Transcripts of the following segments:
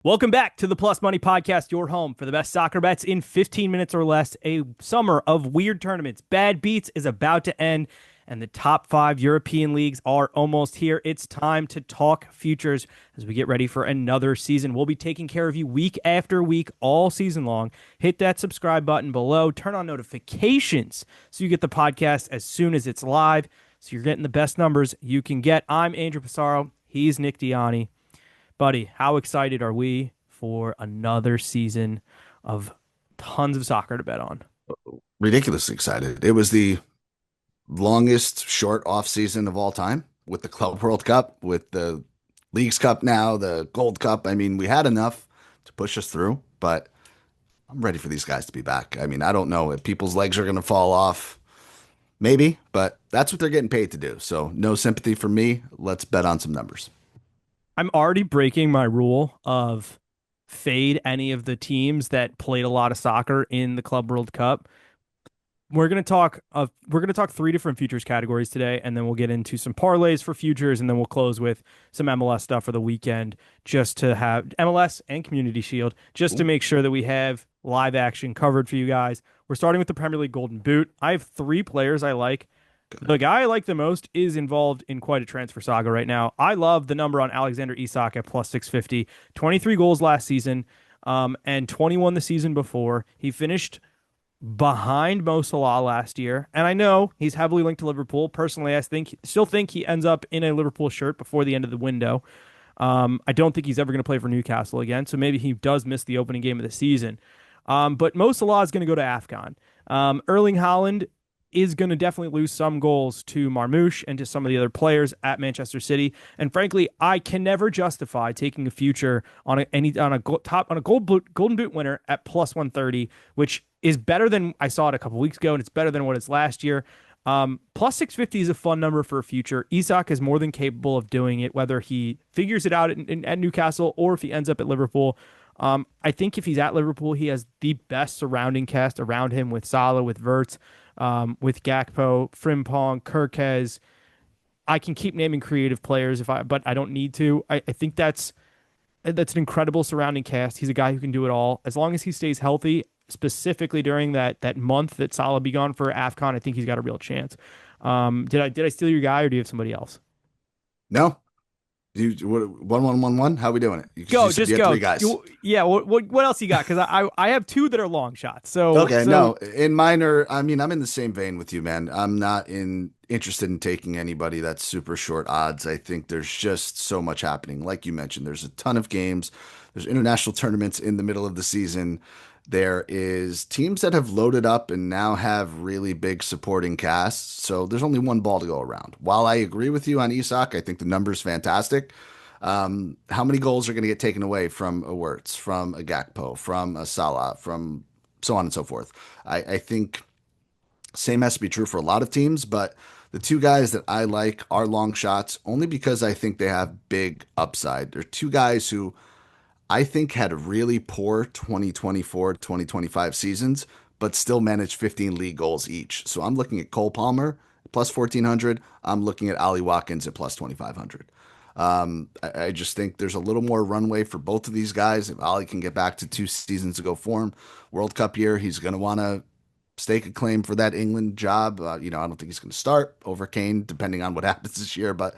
Welcome back to the Plus Money Podcast, your home for the best soccer bets in 15 minutes or less. A summer of weird tournaments. Bad Beats is about to end, and the top five European leagues are almost here. It's time to talk futures as we get ready for another season. We'll be taking care of you week after week, all season long. Hit that subscribe button below. Turn on notifications so you get the podcast as soon as it's live, so you're getting the best numbers you can get. I'm Andrew Passaro. He's Nick Dianni. Buddy, how excited are we for another season of tons of soccer to bet on? Ridiculously excited. It was the longest short off season of all time with the Club World Cup, with the Leagues Cup now, the Gold Cup. I mean, we had enough to push us through, but I'm ready for these guys to be back. I mean, I don't know if people's legs are going to fall off. Maybe, but that's what they're getting paid to do. So no sympathy for me. Let's bet on some numbers. I'm already breaking my rule of fade any of the teams that played a lot of soccer in the Club World Cup. We're going to talk three different futures categories today, and then we'll get into some parlays for futures, and then we'll close with some MLS stuff for the weekend, just to have MLS and Community Shield, just to Ooh, make sure that we have live action covered for you guys. We're starting with the Premier League Golden Boot. I have three players I like. good. The guy I like the most is involved in quite a transfer saga right now. I love the number on Alexander Isak at plus 650. 23 goals last season, and 21 the season before. He finished behind Mo Salah last year, and I know he's heavily linked to Liverpool. Personally, still think he ends up in a Liverpool shirt before the end of the window. I don't think he's ever going to play for Newcastle again, so maybe he does miss the opening game of the season. But Mo Salah is going to go to AFCON. Erling Haaland is going to definitely lose some goals to Marmoush and to some of the other players at Manchester City. And frankly, I can never justify taking a future on a golden boot winner at plus 130, which is better than I saw it a couple weeks ago, and it's better than what it's last year. Plus 650 is a fun number for a future. Isak is more than capable of doing it, whether he figures it out at Newcastle or if he ends up at Liverpool. I think if he's at Liverpool, he has the best surrounding cast around him with Salah, with Verts, with Gakpo, Frimpong, Kirkez. I can keep naming creative players but I don't need to. I think that's an incredible surrounding cast. He's a guy who can do it all as long as he stays healthy. Specifically during that month that Salah be gone for AFCON, I think he's got a real chance. Did I steal your guy, or do you have somebody else? No, one, one, one, one. How are we doing it? Because you Go, said just you had go. three guys. Yeah. What else you got? Because I have two that are long shots. So Okay, so no, in minor, I mean, I'm in the same vein with you, man. I'm not interested in taking anybody that's super short odds. I think there's just so much happening. Like you mentioned, there's a ton of games. There's international tournaments in the middle of the season. There is teams that have loaded up and now have really big supporting casts. So there's only one ball to go around. While I agree with you on Isak, I think the number's fantastic. How many goals are going to get taken away from a Wirtz, from a Gakpo, from a Salah, from so on and so forth? I think same has to be true for a lot of teams, but the two guys that I like are long shots only because I think they have big upside. They're two guys who I think had really poor 2024, 2025 seasons, but still managed 15 league goals each. So I'm looking at Cole Palmer plus 1400. I'm looking at Ollie Watkins at plus 2500. I just think there's a little more runway for both of these guys. If Ollie can get back to 2 seasons ago form, World Cup year, he's going to want to stake a claim for that England job. I don't think he's going to start over Kane, depending on what happens this year, but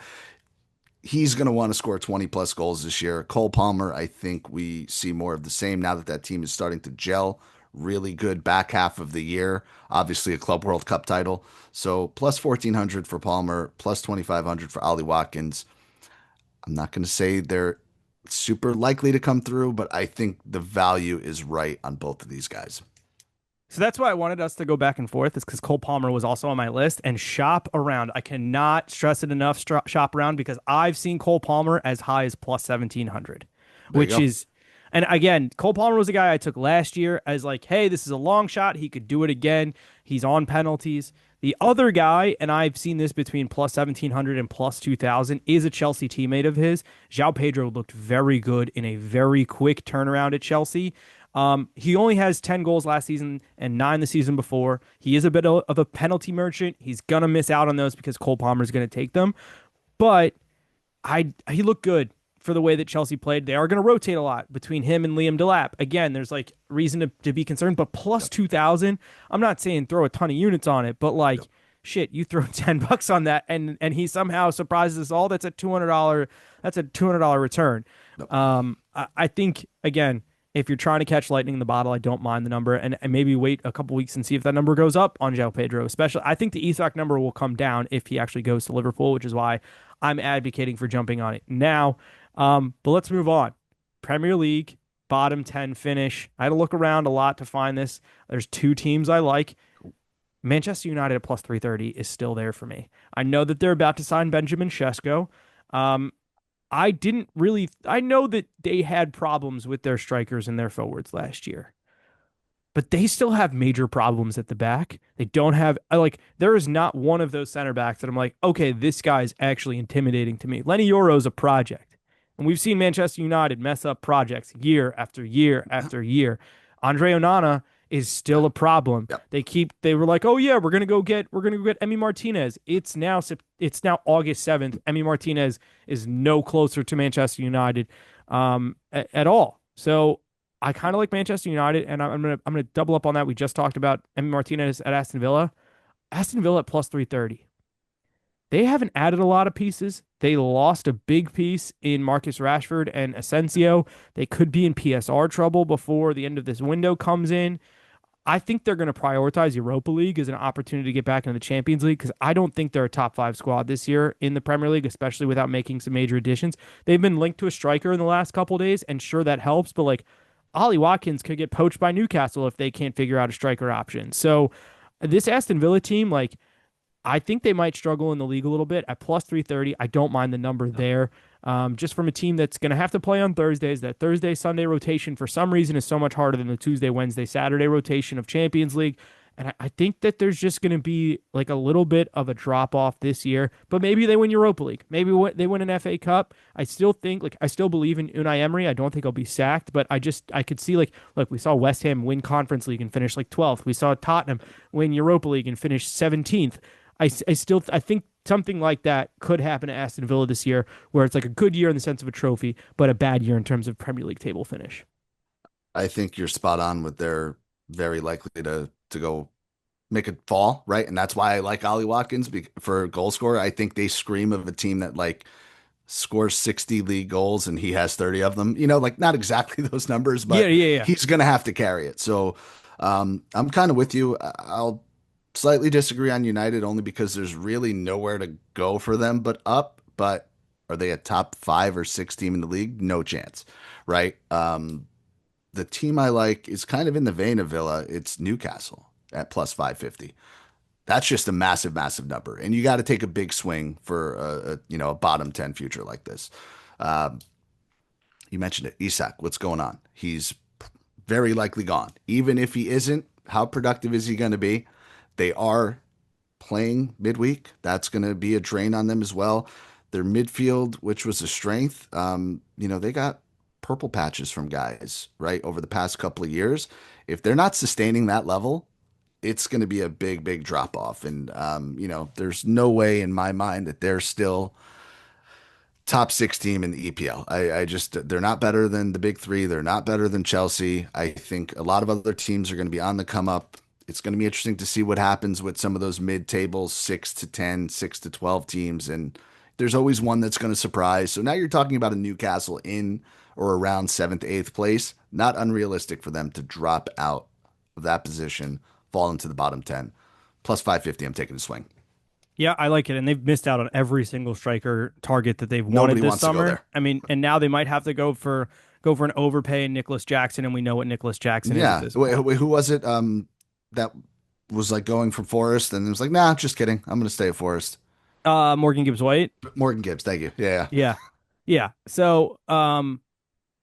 he's going to want to score 20 plus goals this year. Cole Palmer, I think we see more of the same now that that team is starting to gel. Really good back half of the year. Obviously, a Club World Cup title. So plus 1400 for Palmer, plus 2500 for Ollie Watkins. I'm not going to say they're super likely to come through, but I think the value is right on both of these guys. that's why I wanted us to go back and forth, is because Cole Palmer was also on my list, and shop around. I cannot stress it enough. Shop around, because I've seen Cole Palmer as high as plus 1700, There you which go. is, and again, Cole Palmer was a guy I took last year as like, hey, this is a long shot. He could do it again. He's on penalties. The other guy, and I've seen this between plus 1700 and plus 2000, is a Chelsea teammate of his. João Pedro looked very good in a very quick turnaround at Chelsea. He only has 10 goals last season and 9 the season before. He is a bit of a penalty merchant. He's going to miss out on those because Cole Palmer is going to take them. But he looked good for the way that Chelsea played. They are going to rotate a lot between him and Liam Delap. Again, there's like reason to be concerned, but plus Yep. 2,000. I'm not saying throw a ton of units on it, but like Yep. shit, you throw $10 on that and he somehow surprises us all. That's a $200 return. Yep. I think again, if you're trying to catch lightning in the bottle, I don't mind the number, and maybe wait a couple weeks and see if that number goes up on João Pedro. Especially, I think the Isak number will come down if he actually goes to Liverpool, which is why I'm advocating for jumping on it now. But let's move on. Premier League bottom 10 finish. I had to look around a lot to find this. There's two teams I like. Manchester United at plus 330 is still there for me. I know that they're about to sign Benjamin Sesko. Um, I know that they had problems with their strikers and their forwards last year, but they still have major problems at the back. They don't have, there is not one of those center backs that I'm like, okay, this guy's actually intimidating to me. Lenny Yoro's a project. And we've seen Manchester United mess up projects year after year after year. Andre Onana is still a problem. Yep. They were like, oh yeah, we're gonna go get Emi Martinez. It's now August 7th. Emi Martinez is no closer to Manchester United at all. So I kind of like Manchester United, and I'm gonna double up on that. We just talked about Emi Martinez at Aston Villa. Aston Villa at plus 330. They haven't added a lot of pieces. They lost a big piece in Marcus Rashford and Asensio. They could be in PSR trouble before the end of this window comes in. I think they're going to prioritize Europa League as an opportunity to get back into the Champions League because I don't think they're a top five squad this year in the Premier League, especially without making some major additions. They've been linked to a striker in the last couple of days, and sure, that helps, but like Ollie Watkins could get poached by Newcastle if they can't figure out a striker option. So this Aston Villa team, like, I think they might struggle in the league a little bit at plus 330. I don't mind the number there. Just from a team that's going to have to play on Thursdays, that Thursday, Sunday rotation for some reason is so much harder than the Tuesday, Wednesday, Saturday rotation of Champions League. And I think that there's just going to be like a little bit of a drop off this year, but maybe they win Europa League. Maybe they win an FA Cup. I still believe in Unai Emery. I don't think he'll be sacked, but I could see look, we saw West Ham win Conference League and finish like 12th. We saw Tottenham win Europa League and finish 17th. I think something like that could happen to Aston Villa this year, where it's like a good year in the sense of a trophy, but a bad year in terms of Premier League table finish. I think you're spot on with they're very likely to go make a fall, right? And that's why I like Ollie Watkins for goal scorer. I think they scream of a team that like scores 60 league goals and he has 30 of them. Like not exactly those numbers, Yeah, but yeah, yeah. he's going to have to carry it. So I'm kind of with you. I'll slightly disagree on United only because there's really nowhere to go for them but up. But are they a top 5 or 6 team in the league? No chance, right? The team I like is kind of in the vein of Villa. It's Newcastle at plus 550. That's just a massive, massive number, and you got to take a big swing for a bottom 10 future like this. Um, you mentioned it, Isak. What's going on? He's very likely gone. Even if he isn't, how productive is he going to be? They are playing midweek. That's going to be a drain on them as well. Their midfield, which was a strength, they got purple patches from guys, right, over the past couple of years. If they're not sustaining that level, it's going to be a big, big drop off. And, there's no way in my mind that they're still top 6 team in the EPL. They're not better than the big 3. They're not better than Chelsea. I think a lot of other teams are going to be on the come up. It's going to be interesting to see what happens with some of those mid-tables, 6 to 10, 6 to 12 teams. And there's always one that's going to surprise. So now you're talking about a Newcastle in or around 7th, 8th place. Not unrealistic for them to drop out of that position, fall into the bottom 10. Plus 550, I'm taking a swing. Yeah, I like it. And they've missed out on every single striker target that they've wanted Nobody this wants to go summer. there. I mean, and now they might have to go for an overpay in Nicholas Jackson, and we know what Nicholas Jackson is at Yeah. this point. Who was it that was like going from Forest and it was like, nah, just kidding. I'm going to stay at Forest. Morgan Gibbs White. Morgan Gibbs. Thank you. Yeah. Yeah. Yeah. So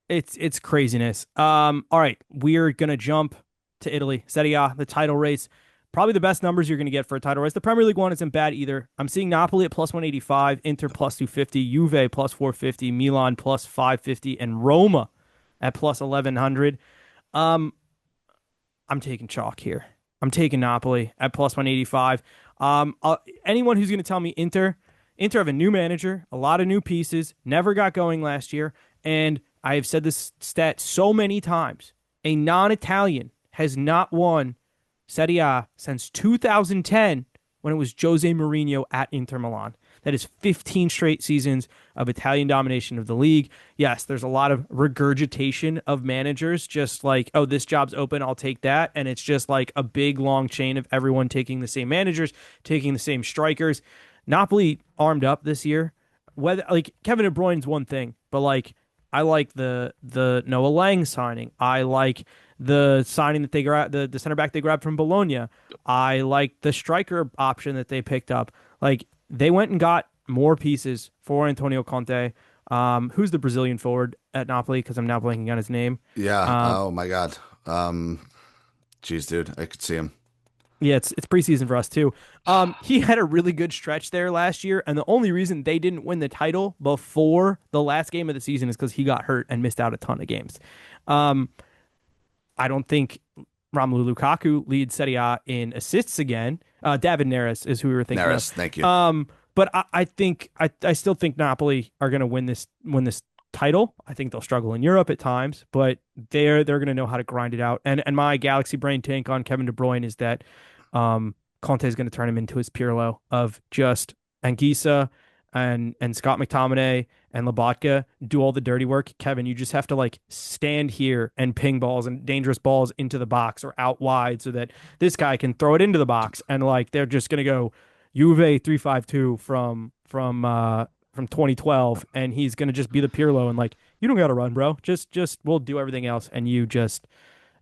it's craziness. All right, we're gonna jump to Italy, Serie A, the title race. Probably the best numbers you're gonna get for a title race. The Premier League one isn't bad either. I'm seeing Napoli at plus 185, Inter plus 250, Juve plus 450, Milan plus 550, and Roma at plus 1100. Um, I'm taking chalk here. I'm taking Napoli at plus 185. Anyone who's gonna tell me Inter have a new manager, a lot of new pieces, never got going last year, and I have said this stat so many times. A non-Italian has not won Serie A since 2010 when it was Jose Mourinho at Inter Milan. That is 15 straight seasons of Italian domination of the league. Yes, there's a lot of regurgitation of managers, just like, oh, this job's open, I'll take that. And it's just like a big long chain of everyone taking the same managers, taking the same strikers. Napoli armed up this year. Whether like Kevin De Bruyne's one thing, but like I like the Noah Lang signing. I like the signing that they grabbed, the center back they grabbed from Bologna. I like the striker option that they picked up. Like they went and got more pieces for Antonio Conte. Who's the Brazilian forward at Napoli? Because I'm now blanking on his name. Yeah. Um, Oh my God. Geez, dude, I could see him. yeah, it's preseason for us too. He had a really good stretch there last year, and the only reason they didn't win the title before the last game of the season is because he got hurt and missed out a ton of games. Um, I don't think Romelu Lukaku leads Serie A in assists again. David Neres is who we were thinking of. Neris, thank you. But I still think Napoli are going to win this title. I think they'll struggle in Europe at times, but they're going to know how to grind it out. And my Galaxy brain tank on Kevin De Bruyne is that Conte is going to turn him into his Pirlo of just Anguissa and Scott McTominay and Lobotka do all the dirty work. Kevin, you just have to like stand here and ping balls and dangerous balls into the box or out wide so that this guy can throw it into the box. And like they're just gonna go Juve 3-5-2 from 2012, and he's gonna just be the Pirlo and like you don't got to run, bro. Just we'll do everything else, and you just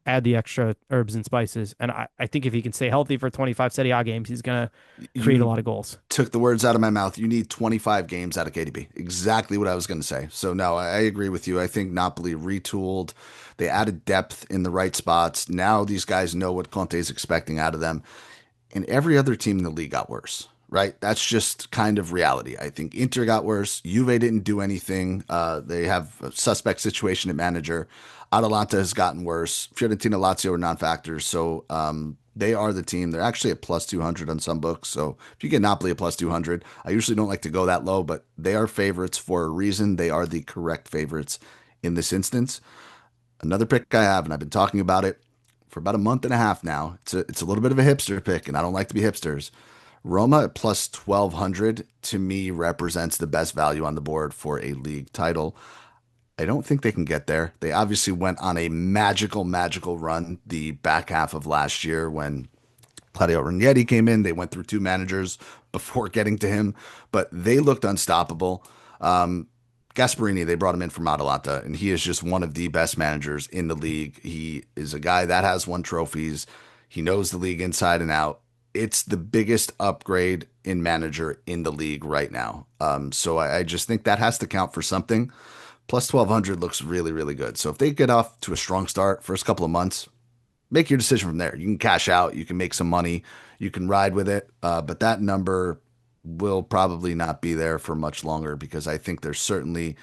add the extra herbs and spices. And I think if he can stay healthy for 25 Serie A games, he's gonna create a You lot of goals. took the words out of my mouth. You need 25 games out of KDB. Exactly what I was going to say. So no, I agree with you. I think Napoli retooled. They added depth in the right spots. Now these guys know what Conte is expecting out of them. And every other team in the league got worse, right? That's just kind of reality. I think Inter got worse. Juve didn't do anything. They have a suspect situation at manager. Atalanta has gotten worse. Fiorentina, Lazio are non-factors. So they are the team. They're actually at plus 200 on some books. So if you get Napoli at plus 200, I usually don't like to go that low, but they are favorites for a reason. They are the correct favorites in this instance. Another pick I have, and I've been talking about it for about a month and a half now. It's a little bit of a hipster pick, and I don't like to be hipsters. Roma at plus 1200 to me represents the best value on the board for a league title. I don't think they can get there. They obviously went on a magical run the back half of last year when Claudio Ranieri came in. They went through two managers before getting to him, but they looked unstoppable. Gasparini, they brought him in from Atalanta, and he is just one of the best managers in the league. He is a guy that has won trophies. He knows the league inside and out. It's the biggest upgrade in manager in the league right now. So I just think that has to count for something. Plus 1200 looks really good. So if they get off to a strong start first couple of months, make your decision from there. You can cash out, you can make some money, you can ride with it. But that number will probably not be there for much longer because I think they're certainly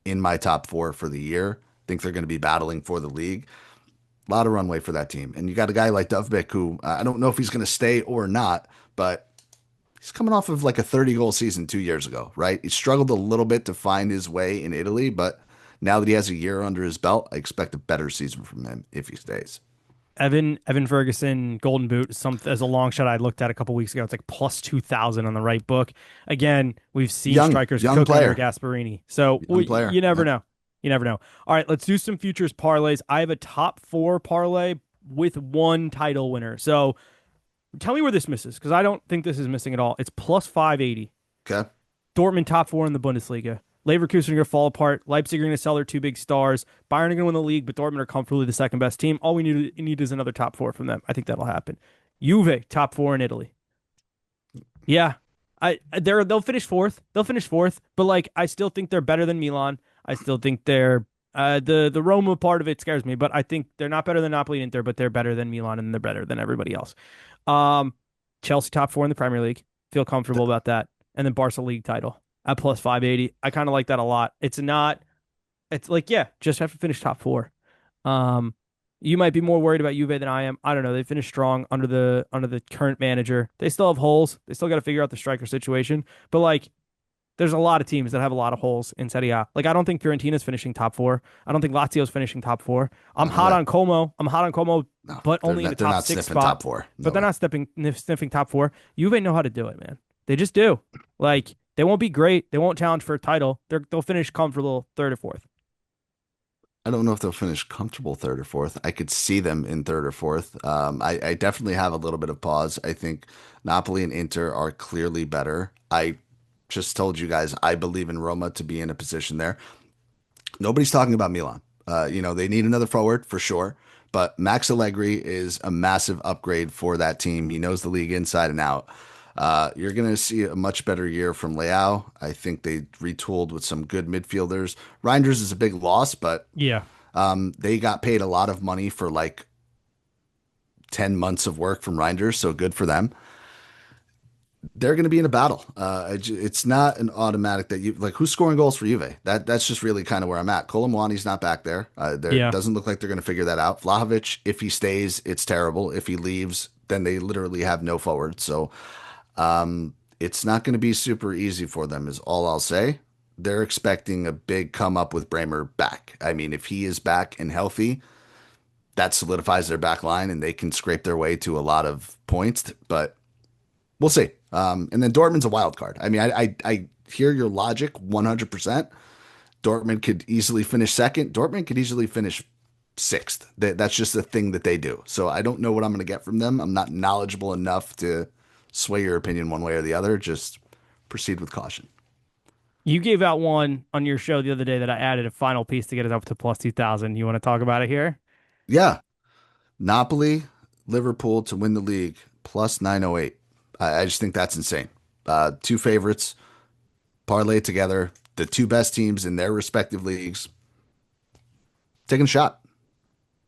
in my top four for the year. I think they're going to be battling for the league. A lot of runway for that team. And you got a guy like Dovbyk who I don't know if he's going to stay or not, but he's coming off of like a 30-goal season 2 years ago, right? He struggled a little bit to find his way in Italy, but now that he has a year under his belt, I expect a better season from him if he stays. Evan Ferguson Golden Boot some as a long shot I looked at a couple weeks ago. It's like plus 2,000 on the right book. Again, we've seen strikers Young cook under player, Gasparini, so young player. you never Yep. know. You never know. All right, let's do some futures parlays. I have a top four parlay with one title winner. So tell me where this misses because I don't think this is missing at all. It's plus 580. Okay. Dortmund top four in the Bundesliga. Leverkusen are going to fall apart. Leipzig are going to sell their two big stars. Bayern are going to win the league, but Dortmund are comfortably the second best team. All we need is another top four from them. I think that'll happen. Juve top four in Italy. Yeah, they'll finish fourth. They'll finish fourth, but like I still think they're better than Milan. I still think they're the Roma part of it scares me, but I think they're not better than Napoli and Inter, but they're better than Milan and they're better than everybody else. Um, Chelsea top four in the Premier League. Feel comfortable about that, and then Barca league title at plus 580. I kind of like that a lot. It's like, yeah, just have to finish top four. You might be more worried about Juve than I am. I don't know. They finished strong under the current manager. They still have holes. They still got to figure out the striker situation. But like There's a lot of teams that have a lot of holes in Serie A. Like I don't think Fiorentina's finishing top four. I don't think Lazio's finishing top four. I'm No hot way. on Como. I'm hot on Como, No, but they're only in the not. They're top not six sniffing spot. top four. But No they're way. not sniffing top four. Juve know how to do it, man. They just do. Like they won't be great. They won't challenge for a title. They'll finish comfortable third or fourth. I don't know if they'll finish comfortable third or fourth. I could see them in third or fourth. I definitely have a little bit of pause. I think Napoli and Inter are clearly better. I just told you guys I believe in Roma to be in a position there. Nobody's talking about Milan. They need another forward for sure, but Max Allegri is a massive upgrade for that team. He knows the league inside and out. You're going to see a much better year from Leao. I think they retooled with some good midfielders. Reinders is a big loss, but Yeah. they got paid a lot of money for like 10 months of work from Reinders, so good for them. They're going to be in a battle. It's not an automatic that you like who's scoring goals for Juve. That's just really kind of where I'm at. Kolomwani's not back there. There Yeah. doesn't look like they're going to figure that out. Vlahovic, if he stays, it's terrible. If he leaves, then they literally have no forward. So it's not going to be super easy for them, is all I'll say. They're expecting a big come up with Bramer back. I mean, if he is back and healthy, that solidifies their back line and they can scrape their way to a lot of points. But we'll see. And then Dortmund's a wild card. I mean, I hear your logic 100%. Dortmund could easily finish second. Dortmund could easily finish sixth. That's just a thing that they do. So I don't know what I'm going to get from them. I'm not knowledgeable enough to sway your opinion one way or the other. Just proceed with caution. You gave out one on your show the other day that I added a final piece to get it up to plus 2,000. You want to talk about it here? Yeah. Napoli, Liverpool to win the league plus 908. I just think that's insane. Two favorites parlay together, the two best teams in their respective leagues. Taking a shot.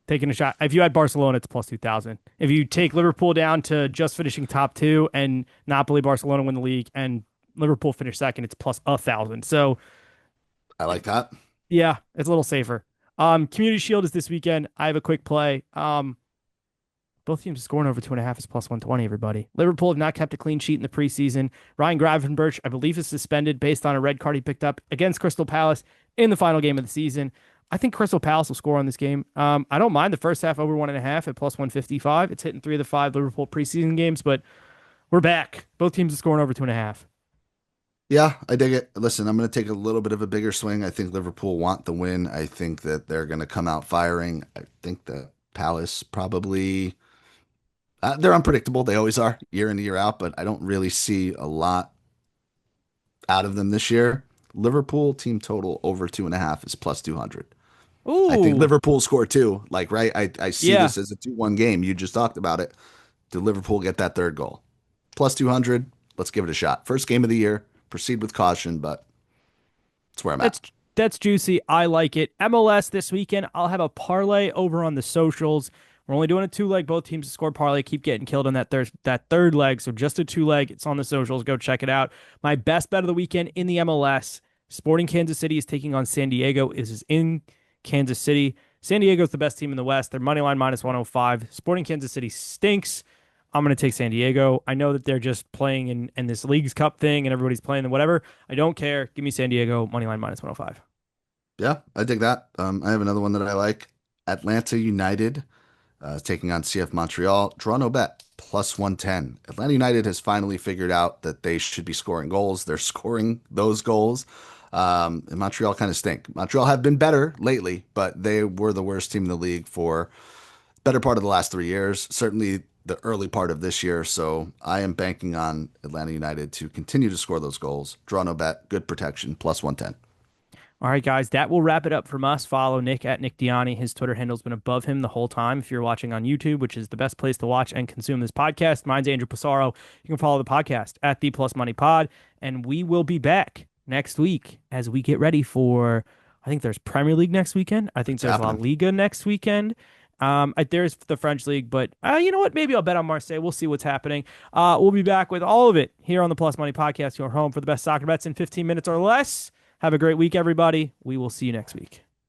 Taking a shot. If you had Barcelona, it's plus 2,000. If you take Liverpool down to just finishing top two and Napoli, Barcelona win the league and Liverpool finish second, it's plus 1,000. So I like that. yeah, it's a little safer. Community Shield is this weekend. I have a quick play. Both teams scoring over 2.5 is plus 120, everybody. Liverpool have not kept a clean sheet in the preseason. Ryan Gravenberch, I believe, is suspended based on a red card he picked up against Crystal Palace in the final game of the season. I think Crystal Palace will score on this game. I don't mind the first half over 1.5 at plus 155. It's hitting 3 of the 5 Liverpool preseason games, but we're back. Both teams are scoring over 2.5. Yeah, I dig it. Listen, I'm going to take a little bit of a bigger swing. I think Liverpool want the win. I think that they're going to come out firing. I think that Palace probably they're unpredictable. They always are year in and year out, but I don't really see a lot out of them this year. Liverpool team total over 2.5 is plus 200. I think Ooh, Liverpool score two. Like, right? I see yeah. this as a 2-1 game. You just talked about it. Did Liverpool get that third goal? Plus 200. Let's give it a shot. First game of the year. Proceed with caution, but that's where I'm at. That's that's juicy. I like it. MLS this weekend. I'll have a parlay over on the socials. We're only doing a two leg. Both teams to score parlay. Keep getting killed on that third leg. So just a two leg. It's on the socials. Go check it out. My best bet of the weekend in the MLS. Sporting Kansas City is taking on San Diego. It is in Kansas City. San Diego is the best team in the West. Their money line minus 105. Sporting Kansas City stinks. I'm going to take San Diego. I know that they're just playing in this Leagues Cup thing and everybody's playing and whatever. I don't care. Give me San Diego, money line minus 105. Yeah, I dig that. I have another one that I like. Atlanta United taking on CF Montreal. Draw no bet, plus 110. Atlanta United has finally figured out that they should be scoring goals. They're scoring those goals. And Montreal kind of stink. Montreal have been better lately, but they were the worst team in the league for better part of the last 3 years. Certainly the early part of this year. So I am banking on Atlanta United to continue to score those goals. Draw no bet, good protection, plus 110. All right, guys, that will wrap it up from us. Follow Nick at Nick Dianni. His Twitter handle's been above him the whole time. If you're watching on YouTube, which is the best place to watch and consume this podcast, mine's Andrew Passaro. You can follow the podcast at The Plus Money Pod, and we will be back next week as we get ready for. I think there's Premier League next weekend. I think It's there's La happening. Liga next weekend. There's the French League, but you know what? Maybe I'll bet on Marseille. We'll see what's happening. We'll be back with all of it here on the Plus Money Podcast, your home for the best soccer bets in 15 minutes or less. Have a great week, everybody. We will see you next week.